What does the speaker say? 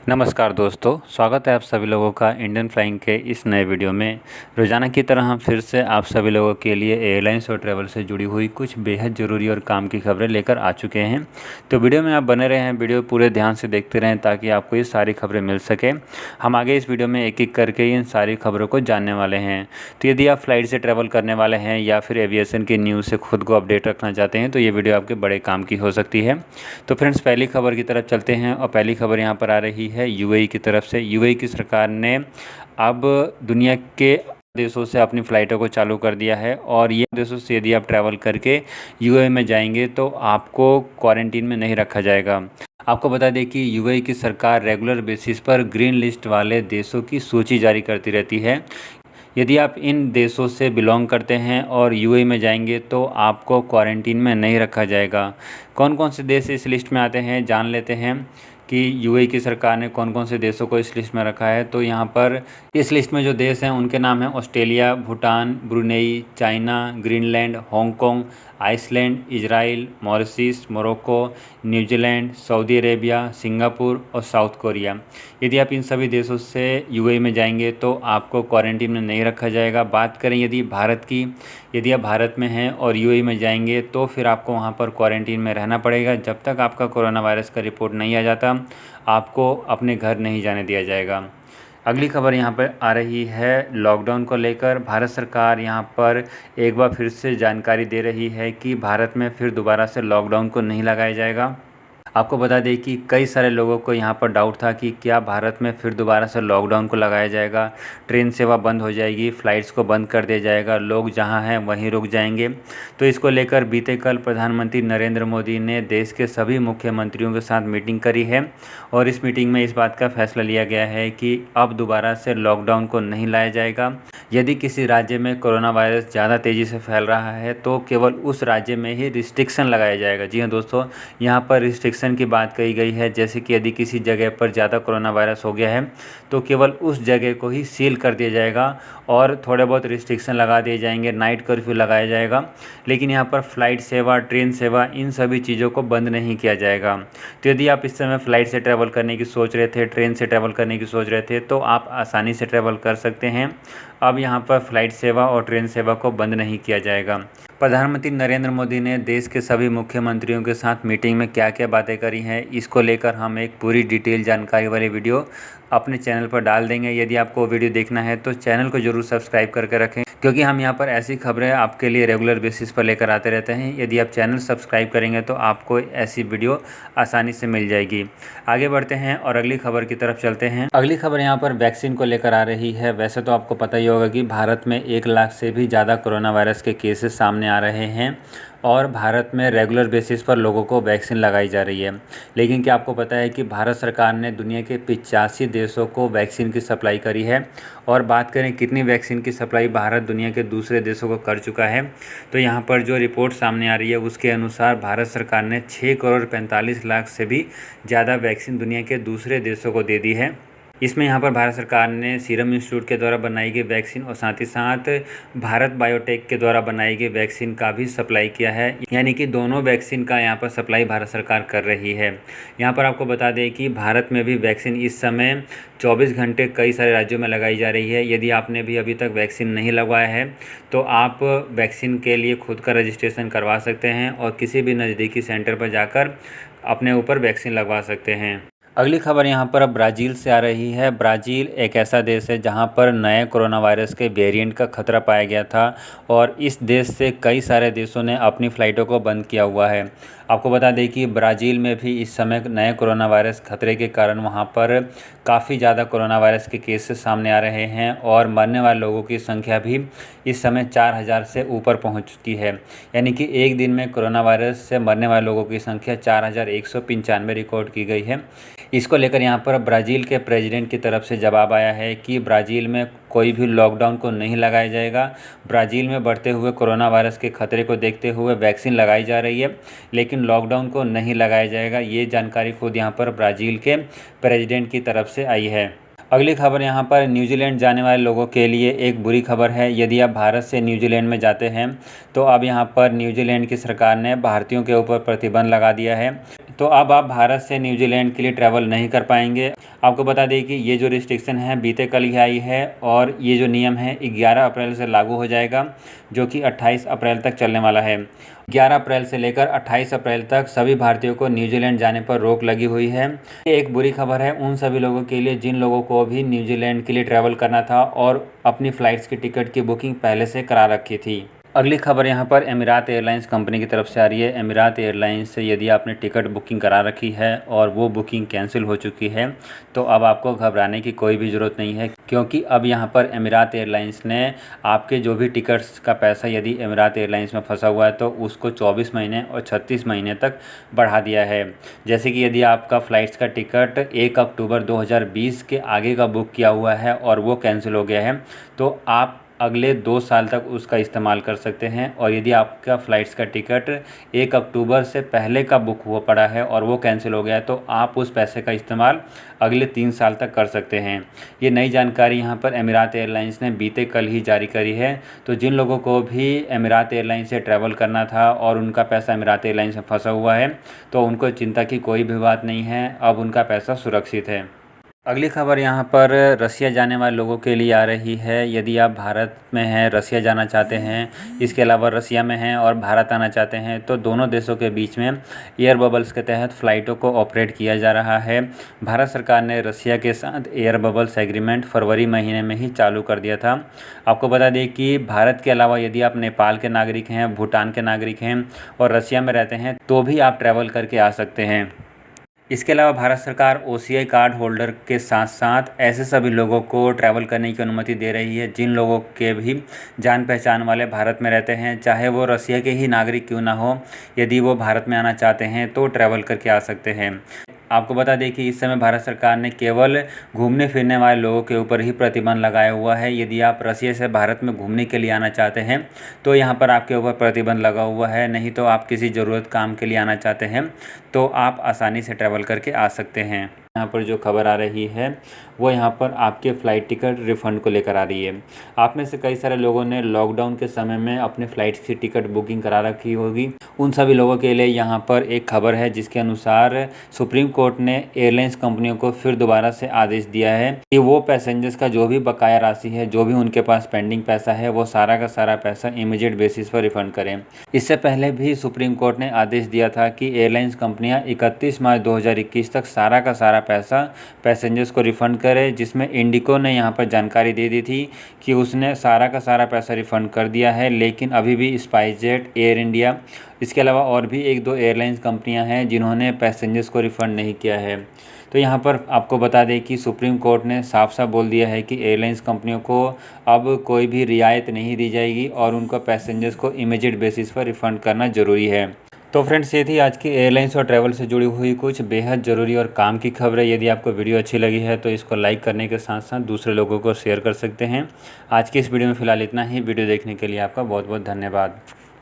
नमस्कार दोस्तों, स्वागत है आप सभी लोगों का इंडियन फ्लाइंग के इस नए वीडियो में। रोज़ाना की तरह हम फिर से आप सभी लोगों के लिए एयरलाइंस और ट्रैवल से जुड़ी हुई कुछ बेहद ज़रूरी और काम की खबरें लेकर आ चुके हैं। तो वीडियो में आप बने रहे हैं, वीडियो पूरे ध्यान से देखते रहें ताकि आपको ये सारी खबरें मिल सकें। हम आगे इस वीडियो में एक एक करके इन सारी खबरों को जानने वाले हैं। तो यदि आप फ्लाइट से ट्रैवल करने वाले हैं या फिर एविएशन की न्यूज़ से खुद को अपडेट रखना चाहते हैं तो ये वीडियो आपके बड़े काम की हो सकती है। तो फ्रेंड्स, पहली खबर की तरफ चलते हैं और पहली खबर यहाँ पर आ रही है यूएई की तरफ से। यूएई की सरकार ने अब दुनिया के देशों से अपनी फ़्लाइटों को चालू कर दिया है और ये देशों से यदि आप ट्रैवल करके यूएई में जाएंगे तो आपको क्वारंटीन में नहीं रखा जाएगा। आपको बता दें कि यूएई की सरकार रेगुलर बेसिस पर ग्रीन लिस्ट वाले देशों की सूची जारी करती रहती है। यदि आप इन देशों से बिलोंग करते हैं और यूएई में जाएंगे तो आपको क्वारंटीन में नहीं रखा जाएगा। कौन कौन से देश इस लिस्ट में आते हैं जान लेते हैं कि यूएई की सरकार ने कौन कौन से देशों को इस लिस्ट में रखा है। तो यहाँ पर इस लिस्ट में जो देश हैं उनके नाम हैं Australia, Bhutan, Brunei, China, Greenland, Hong Kong, Iceland, Israel, Mauritius, Morocco, New Zealand, Saudi Arabia, Singapore और साउथ कोरिया। यदि आप इन सभी देशों से यूएई में जाएंगे तो आपको क्वारंटीन में नहीं रखा जाएगा। बात करें यदि भारत की, यदि आप भारत में हैं और यूएई में जाएंगे तो फिर आपको वहां पर क्वारंटीन में रहना पड़ेगा। जब तक आपका कोरोना वायरस का रिपोर्ट नहीं आ जाता आपको अपने घर नहीं जाने दिया जाएगा। अगली खबर यहाँ पर आ रही है लॉकडाउन को लेकर। भारत सरकार यहाँ पर एक बार फिर से जानकारी दे रही है कि भारत में फिर दोबारा से लॉकडाउन को नहीं लगाया जाएगा। आपको बता दें कि कई सारे लोगों को यहाँ पर डाउट था कि क्या भारत में फिर दोबारा से लॉकडाउन को लगाया जाएगा, ट्रेन सेवा बंद हो जाएगी, फ़्लाइट्स को बंद कर दिया जाएगा, लोग जहाँ हैं वहीं रुक जाएंगे। तो इसको लेकर बीते कल प्रधानमंत्री नरेंद्र मोदी ने देश के सभी मुख्यमंत्रियों के साथ मीटिंग करी है और इस मीटिंग में इस बात का फैसला लिया गया है कि अब दोबारा से लॉकडाउन को नहीं लाया जाएगा। यदि किसी राज्य में कोरोना वायरस ज़्यादा तेज़ी से फैल रहा है तो केवल उस राज्य में ही रिस्ट्रिक्शन लगाया जाएगा। जी हाँ दोस्तों, यहाँ पर रिस्ट्रिक्शन की बात कही गई है, जैसे कि यदि किसी जगह पर ज़्यादा कोरोना वायरस हो गया है तो केवल उस जगह को ही सील कर दिया जाएगा और थोड़े बहुत रिस्ट्रिक्शन लगा दिए जाएंगे, नाइट कर्फ्यू लगाया जाएगा। लेकिन यहाँ पर फ़्लाइट सेवा, ट्रेन सेवा, इन सभी चीज़ों को बंद नहीं किया जाएगा। तो यदि आप इस समय फ़्लाइट से ट्रैवल करने की सोच रहे थे, ट्रेन से ट्रैवल करने की सोच रहे थे तो आप आसानी से ट्रैवल कर सकते हैं। अब यहाँ पर फ़्लाइट सेवा और ट्रेन सेवा को बंद नहीं किया जाएगा। प्रधानमंत्री नरेंद्र मोदी ने देश के सभी मुख्यमंत्रियों के साथ मीटिंग में क्या क्या बातें करी हैं, इसको लेकर हम एक पूरी डिटेल जानकारी वाली वीडियो अपने चैनल पर डाल देंगे। यदि आपको वीडियो देखना है तो चैनल को जरूर सब्सक्राइब करके रखें, क्योंकि हम यहाँ पर ऐसी खबरें आपके लिए रेगुलर बेसिस पर लेकर आते रहते हैं। यदि आप चैनल सब्सक्राइब करेंगे तो आपको ऐसी वीडियो आसानी से मिल जाएगी। आगे बढ़ते हैं और अगली खबर की तरफ चलते हैं। अगली खबर यहाँ पर वैक्सीन को लेकर आ रही है। वैसे तो आपको पता ही होगा कि भारत में 1 लाख से भी ज़्यादा कोरोना वायरस के केसेस सामने आ रहे हैं और भारत में रेगुलर बेसिस पर लोगों को वैक्सीन लगाई जा रही है। लेकिन क्या आपको पता है कि भारत सरकार ने दुनिया के 85 देशों को वैक्सीन की सप्लाई करी है। और बात करें कितनी वैक्सीन की सप्लाई भारत दुनिया के दूसरे देशों को कर चुका है, तो यहाँ पर जो रिपोर्ट सामने आ रही है उसके अनुसार भारत सरकार ने 6 करोड़ 45 लाख से भी ज़्यादा वैक्सीन दुनिया के दूसरे देशों को दे दी है। इसमें यहाँ पर भारत सरकार ने सीरम इंस्टीट्यूट के द्वारा बनाई गई वैक्सीन और साथ ही साथ भारत बायोटेक के द्वारा बनाई गई वैक्सीन का भी सप्लाई किया है। यानी कि दोनों वैक्सीन का यहाँ पर सप्लाई भारत सरकार कर रही है। यहाँ पर आपको बता दें कि भारत में भी वैक्सीन इस समय 24 घंटे कई सारे राज्यों में लगाई जा रही है। यदि आपने भी अभी तक वैक्सीन नहीं लगवाया है तो आप वैक्सीन के लिए खुद का रजिस्ट्रेशन करवा सकते हैं और किसी भी नज़दीकी सेंटर पर जाकर अपने ऊपर वैक्सीन लगवा सकते हैं। अगली खबर यहाँ पर अब ब्राज़ील से आ रही है। ब्राज़ील एक ऐसा देश है जहाँ पर नए कोरोना वायरस के वेरिएंट का खतरा पाया गया था और इस देश से कई सारे देशों ने अपनी फ़्लाइटों को बंद किया हुआ है। आपको बता दें कि ब्राज़ील में भी इस समय नए कोरोना वायरस खतरे के कारण वहाँ पर काफ़ी ज़्यादा कोरोना वायरस के केसेस सामने आ रहे हैं और मरने वाले लोगों की संख्या भी इस समय 4000 से ऊपर पहुँच चुकी है। यानी कि एक दिन में कोरोना वायरस से मरने वाले लोगों की संख्या 4195 रिकॉर्ड की गई है। इसको लेकर यहाँ पर ब्राज़ील के प्रेसिडेंट की तरफ से जवाब आया है कि ब्राज़ील में कोई भी लॉकडाउन को नहीं लगाया जाएगा। ब्राज़ील में बढ़ते हुए कोरोना वायरस के खतरे को देखते हुए वैक्सीन लगाई जा रही है, लेकिन लॉकडाउन को नहीं लगाया जाएगा। ये जानकारी खुद यहाँ पर ब्राज़ील के प्रेसिडेंट की तरफ से आई है। अगली खबर यहाँ पर न्यूजीलैंड जाने वाले लोगों के लिए एक बुरी खबर है। यदि आप भारत से न्यूजीलैंड में जाते हैं तो अब यहाँ पर न्यूजीलैंड की सरकार ने भारतीयों के ऊपर प्रतिबंध लगा दिया है। तो अब आप भारत से न्यूजीलैंड के लिए ट्रैवल नहीं कर पाएंगे। आपको बता दें कि ये जो रिस्ट्रिक्शन है बीते कल ही आई है और ये जो नियम है 11 अप्रैल से लागू हो जाएगा, जो कि 28 अप्रैल तक चलने वाला है। 11 अप्रैल से लेकर 28 अप्रैल तक सभी भारतीयों को न्यूजीलैंड जाने पर रोक लगी हुई है। ये एक बुरी खबर है उन सभी लोगों के लिए जिन लोगों को भी न्यूजीलैंड के लिए ट्रैवल करना था और अपनी फ़्लाइट्स की टिकट की बुकिंग पहले से करा रखी थी। अगली खबर यहाँ पर एमिरात एयरलाइंस कंपनी की तरफ से आ रही है। एमिरात एयरलाइंस से यदि आपने टिकट बुकिंग करा रखी है और वो बुकिंग कैंसिल हो चुकी है तो अब आपको घबराने की कोई भी ज़रूरत नहीं है, क्योंकि अब यहाँ पर एमिरात एयरलाइंस ने आपके जो भी टिकट्स का पैसा यदि एमिरात एयरलाइंस में फंसा हुआ है तो उसको 24 महीने और 36 महीने तक बढ़ा दिया है। जैसे कि यदि आपका फ़्लाइट्स का टिकट 1 अक्टूबर 2020 के आगे का बुक किया हुआ है और वो कैंसिल हो गया है तो आप अगले 2 साल तक उसका इस्तेमाल कर सकते हैं। और यदि आपका फ़्लाइट्स का टिकट 1 अक्टूबर से पहले का बुक हुआ पड़ा है और वो कैंसिल हो गया है तो आप उस पैसे का इस्तेमाल अगले 3 साल तक कर सकते हैं। ये नई जानकारी यहाँ पर एमिरात एयरलाइंस ने बीते कल ही जारी करी है। तो जिन लोगों को भी एमिरात एयरलाइंस से ट्रैवल करना था और उनका पैसा एमिरात एयरलाइंस में फंसा हुआ है तो उनको चिंता की कोई भी बात नहीं है, अब उनका पैसा सुरक्षित है। अगली खबर यहाँ पर रसिया जाने वाले लोगों के लिए आ रही है। यदि आप भारत में हैं, रसिया जाना चाहते हैं, इसके अलावा रसिया में हैं और भारत आना चाहते हैं तो दोनों देशों के बीच में एयर बबल्स के तहत फ़्लाइटों को ऑपरेट किया जा रहा है। भारत सरकार ने रसिया के साथ एयर बबल्स एग्रीमेंट फरवरी महीने में ही चालू कर दिया था। आपको बता दें कि भारत के अलावा यदि आप नेपाल के नागरिक हैं, भूटान के नागरिक हैं और रसिया में रहते हैं तो भी आप ट्रैवल करके आ सकते हैं। इसके अलावा भारत सरकार OCI कार्ड होल्डर के साथ साथ ऐसे सभी लोगों को ट्रैवल करने की अनुमति दे रही है जिन लोगों के भी जान पहचान वाले भारत में रहते हैं, चाहे वो रसिया के ही नागरिक क्यों ना हो। यदि वो भारत में आना चाहते हैं तो ट्रैवल करके आ सकते हैं। आपको बता दें कि इस समय भारत सरकार ने केवल घूमने फिरने वाले लोगों के ऊपर ही प्रतिबंध लगाया हुआ है। यदि आप रसिया से भारत में घूमने के लिए आना चाहते हैं तो यहाँ पर आपके ऊपर प्रतिबंध लगा हुआ है, नहीं तो आप किसी ज़रूरत काम के लिए आना चाहते हैं तो आप आसानी से ट्रैवल करके आ सकते हैं। यहाँ पर जो खबर आ रही है वो यहाँ पर आपके फ़्लाइट टिकट रिफ़ंड को लेकर आ रही है। आप में से कई सारे लोगों ने लॉकडाउन के समय में अपने फ़्लाइट्स की टिकट बुकिंग करा रखी होगी। उन सभी लोगों के लिए यहाँ पर एक खबर है जिसके अनुसार सुप्रीम कोर्ट ने एयरलाइंस कंपनियों को फिर दोबारा से आदेश दिया है कि वो पैसेंजर्स का जो भी बकाया राशि है, जो भी उनके पास पेंडिंग पैसा है, वो सारा का सारा पैसा इमीडिएट बेसिस पर रिफ़ंड करें। इससे पहले भी सुप्रीम कोर्ट ने आदेश दिया था कि एयरलाइंस कंपनियाँ 31 मार्च 2021 तक सारा का सारा पैसा पैसेंजर्स को रिफ़ंड करे, जिसमें इंडिगो ने यहाँ पर जानकारी दे दी थी कि उसने सारा का सारा पैसा रिफ़ंड कर दिया है। लेकिन अभी भी स्पाइसजेट, एयर इंडिया, इसके अलावा और भी 1-2 एयरलाइंस कंपनियां हैं जिन्होंने पैसेंजर्स को रिफ़ंड नहीं किया है। तो यहाँ पर आपको बता दें कि सुप्रीम कोर्ट ने साफ साफ बोल दिया है कि एयरलाइंस कंपनियों को अब कोई भी रियायत नहीं दी जाएगी और उनको पैसेंजर्स को इमीडिएट बेसिस पर रिफ़ंड करना ज़रूरी है। तो फ्रेंड्स, ये थी आज की एयरलाइंस और ट्रैवल से जुड़ी हुई कुछ बेहद ज़रूरी और काम की खबरें। यदि आपको वीडियो अच्छी लगी है तो इसको लाइक करने के साथ साथ दूसरे लोगों को शेयर कर सकते हैं। आज की इस वीडियो में फ़िलहाल इतना ही। वीडियो देखने के लिए आपका बहुत बहुत धन्यवाद।